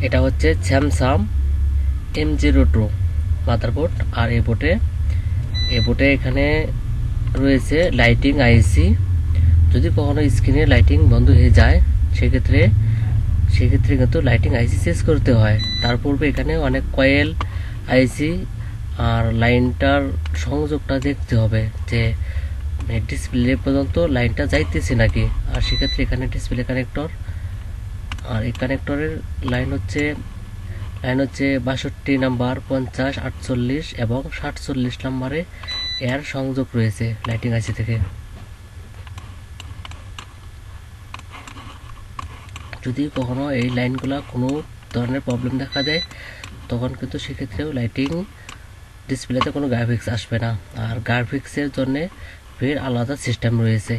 এটা হচ্ছে Samsung M02 motherboard. আর এই বোর্ডে এখানে রয়েছে লাইটিং আইসি। যদি কখনো স্ক্রিনে লাইটিং বন্ধ হয়ে যায় সেক্ষেত্রে কিন্তু লাইটিং আইসি চেঞ্জ করতে হয়। তার পূর্বে এখানে অনেক কয়েল আইসি আর লাইনটার সংযোগটা দেখতে হবে যে ডিসপ্লে পর্যন্ত লাইনটা যাইতেছে নাকি। আর সেক্ষেত্রে এখানে ডিসপ্লে কানেক্টর, আর এই কানেক্টরের লাইন হচ্ছে 62 নাম্বার, 50, 48 এবং 47 নাম্বারে এর সংযোগ রয়েছে লাইটিং আইসি থেকে। যদি কখনো এই লাইনগুলো কোনো ধরনের প্রবলেম দেখা দেয় তখন কিন্তু সেক্ষেত্রেও লাইটিং ডিসপ্লেতে কোনো গ্রাফিক্স আসবে না। আর গ্রাফিক্সের জন্য ফের আলাদা সিস্টেম রয়েছে।